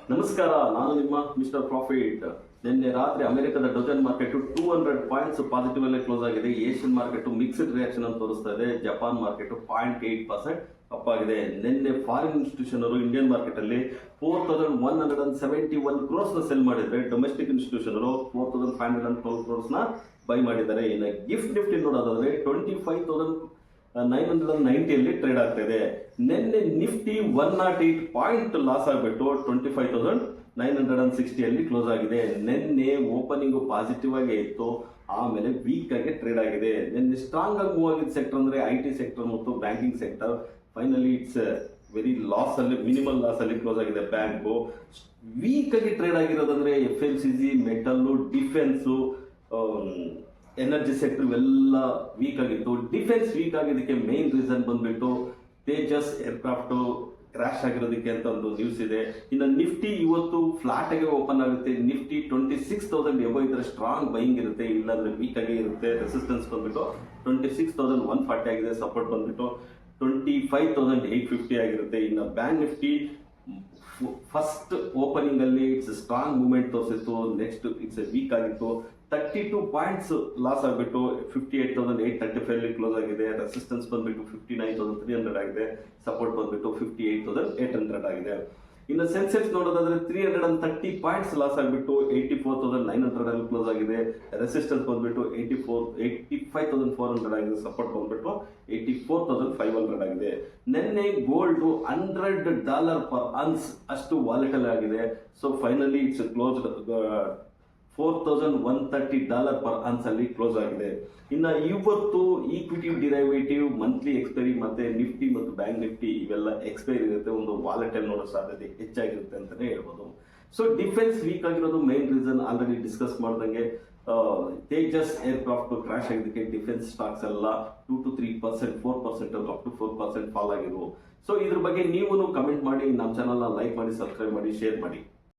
ನಮಸ್ಕಾರ, ನಾನು ನಿಮ್ಮ ಮಿಸ್ಟರ್ ಪ್ರಾಫಿಟ್. ನಿನ್ನೆ ರಾತ್ರಿ ಅಮೆರಿಕದ ಡಜನ್ ಮಾರ್ಕೆಟ್ 200 ಪಾಯಿಂಟ್ಸ್ ಪಾಸಿಟಿವ್ ಅಲ್ಲೇ ಕ್ಲೋಸ್ ಆಗಿದೆ. ಏಷ್ಯನ್ ಮಾರ್ಕೆಟ್ ಮಿಕ್ಸ್ಡ್ ರಿಯಾಕ್ಷನ್ ಅಂತ ತೋರಿಸ್ತಾ ಇದೆ. ಜಪಾನ್ ಮಾರ್ಕೆಟ್ 0.8% ಅಪ್ ಆಗಿದೆ. ನಿನ್ನೆ ಫಾರಿನ್ ಇನ್ಸ್ಟಿಟ್ಯೂಷನ್ ಅವರು ಇಂಡಿಯನ್ ಮಾರ್ಕೆಟ್ ಅಲ್ಲಿ 4171 ಕ್ರೋರ್ಸ್ ನ ಸೆಲ್ ಮಾಡಿದ್ರೆ, ಡೊಮೆಸ್ಟಿಕ್ ಇನ್ಸ್ಟಿಟ್ಯೂಷನ್ ಅವರು 4512 ಕ್ರೋರ್ಸ್ ನ ಬೈ ಮಾಡಿದ್ದಾರೆ. ಇನ್ನು ಗಿಫ್ಟ್ ನಿಫ್ಟಿ ನೋಡೋದಾದ್ರೆ 25,990 ಟ್ರೇಡ್ ಆಗ್ತಾ ಇದೆ. ನಿನ್ನೆ ನಿಫ್ಟಿ 108 ಪಾಯಿಂಟ್ ಲಾಸ್ ಆಗಿಬಿಟ್ಟು 25,960 ಕ್ಲೋಸ್ ಆಗಿದೆ. ನಿನ್ನೆ ಓಪನಿಂಗ್ ಪಾಸಿಟಿವ್ ಆಗಿ ಇತ್ತು, ಆಮೇಲೆ ವೀಕ್ ಆಗಿ ಟ್ರೇಡ್ ಆಗಿದೆ. ನಿನ್ನೆ ಸ್ಟ್ರಾಂಗ್ ಆಗಿ ಮೂವ್ ಆಗಿದ್ದ ಸೆಕ್ಟರ್ ಅಂದ್ರೆ IT ಸೆಕ್ಟರ್ ಮತ್ತು banking sector. Finally it's very loss ಅಲ್ಲಿ, ಮಿನಿಮಲ್ ಲಾಸ್ ಅಲ್ಲಿ ಕ್ಲೋಸ್ ಆಗಿದೆ ಬ್ಯಾಂಕು. ವೀಕ್ ಆಗಿ ಟ್ರೇಡ್ ಆಗಿರೋದಂದ್ರೆ FMCG, metal, defence, energy sector ಇವೆಲ್ಲ ವೀಕ್ ಆಗಿತ್ತು. ಡಿಫೆನ್ಸ್ ವೀಕ್ ಆಗಿದ್ದಕ್ಕೆ ಮೇನ್ ರೀಸನ್ ಬಂದ್ಬಿಟ್ಟು ತೇಜಸ್ ಏರ್ಕ್ರಾಫ್ಟ್ ಕ್ರಾಶ್ ಆಗಿರೋದಕ್ಕೆ ಅಂತ ಒಂದು ನ್ಯೂಸ್ ಇದೆ. ಇನ್ನು ನಿಫ್ಟಿ ಇವತ್ತು ಫ್ಲಾಟ್ ಆಗಿ ಓಪನ್ ಆಗುತ್ತೆ. ನಿಫ್ಟಿ 26,000 ಎಬೋ ಇದ್ರೆ ಸ್ಟ್ರಾಂಗ್ ಬೈಯಿಂಗ್ ಇರುತ್ತೆ, ಇಲ್ಲಾಂದ್ರೆ ವೀಕ್ ಆಗಿ ಇರುತ್ತೆ. ರೆಸಿಸ್ಟೆನ್ಸ್ ಬಂದ್ಬಿಟ್ಟು 26,140 ಆಗಿದೆ, ಸಪೋರ್ಟ್ ಬಂದ್ಬಿಟ್ಟು 25,850 ಆಗಿರುತ್ತೆ. ಇನ್ನು ಬ್ಯಾಂಕ್ ನಿಫ್ಟಿ ಫಸ್ಟ್ ಓಪನಿಂಗ್ ಅಲ್ಲಿ ಇಟ್ಸ್ ಸ್ಟ್ರಾಂಗ್ ಮೂವ್ಮೆಂಟ್ ತೋರಿಸಿತ್ತು, ನೆಕ್ಸ್ಟ್ ಇಟ್ಸ್ ವೀಕ್ ಆಗಿತ್ತು. 32 ಪಾಯಿಂಟ್ಸ್ ಲಾಸ್ ಆಗಿಬಿಟ್ಟು 58,835 ಕ್ಲೋಸ್ ಆಗಿದೆ. ರೆಸಿಸ್ಟೆನ್ಸ್ ಬಂದ್ಬಿಟ್ಟು 59,300 ಆಗಿದೆ, ಸಪೋರ್ಟ್ ಬಂದ್ಬಿಟ್ಟು 58,800 ಆಗಿದೆ. ಇನ್ನು ಸೆನ್ಸೆಕ್ಸ್ ನೋಡೋದಾದ್ರೆ 330 ಪಾಯಿಂಟ್ಸ್ ಲಾಸ್ ಆಗಿಬಿಟ್ಟು 84,900 ಕ್ಲೋಸ್ ಆಗಿದೆ. ರೆಸಿಸ್ಟೆನ್ಸ್ ಬಂದ್ಬಿಟ್ಟು 85,400 ಆಗಿದೆ, ಸಪೋರ್ಟ್ ಬಂದ್ಬಿಟ್ಟು 84,500 ಆಗಿದೆ. ನಿನ್ನೆ ಗೋಲ್ಡ್ $100 ಪರ್ ಅನ್ಸ್ ಅಷ್ಟು ವಾಲೆಟಲ್ ಆಗಿದೆ. So finally it's closed $4,130 per ounce ಅಲ್ಲಿ ಕ್ಲೋಸ್ ಆಗಿದೆ. ಇನ್ನು ಇವತ್ತು ಈಕ್ವಿಟಿ ಡಿರೈವೇಟಿವ್ ಮಂತ್ಲಿ ಎಕ್ಸ್ಪೈರಿ ಮತ್ತೆ ನಿಫ್ಟಿ ಮತ್ತು ಬ್ಯಾಂಕ್ ನಿಫ್ಟಿ ಇವೆಲ್ಲ ಎಕ್ಸ್ಪೈರಿ ಇರುತ್ತೆ. ಒಂದು ವಾಲೆಟಲ್ ನೋಡೋ ಸಾಧ್ಯತೆ ಹೆಚ್ಚಾಗಿರುತ್ತೆ ಅಂತಾನೆ ಹೇಳ್ಬೋದು. ಸೊ ಡಿಫೆನ್ಸ್ ವೀಕ್ ಆಗಿರೋದು ಮೇನ್ ರೀಸನ್ ಆಲ್ರೆಡಿ ಡಿಸ್ಕಸ್ ಮಾಡ್ದಂಗೆ. ತೇಜಸ್ ಏರ್ಕ್ರಾಫ್ಟ್ ಕ್ರಾಶ್ ಆಗಿದ್ದಕ್ಕೆ ಡಿಫೆನ್ಸ್ ಸ್ಟಾಕ್ಸ್ ಎಲ್ಲ 2 to 3%, 4% ಅಪ್ ಟು 4% ಫಾಲ್ ಆಗಿದ್ವು. ಸೊ ಇದ್ರ ಬಗ್ಗೆ ನೀವು ಕಮೆಂಟ್ ಮಾಡಿ, ನಮ್ಮ ಚಾನಲ್ನ ಲೈಕ್ ಮಾಡಿ, ಸಬ್ಸ್ಕ್ರೈಬ್ ಮಾಡಿ, ಶೇರ್ ಮಾಡಿ.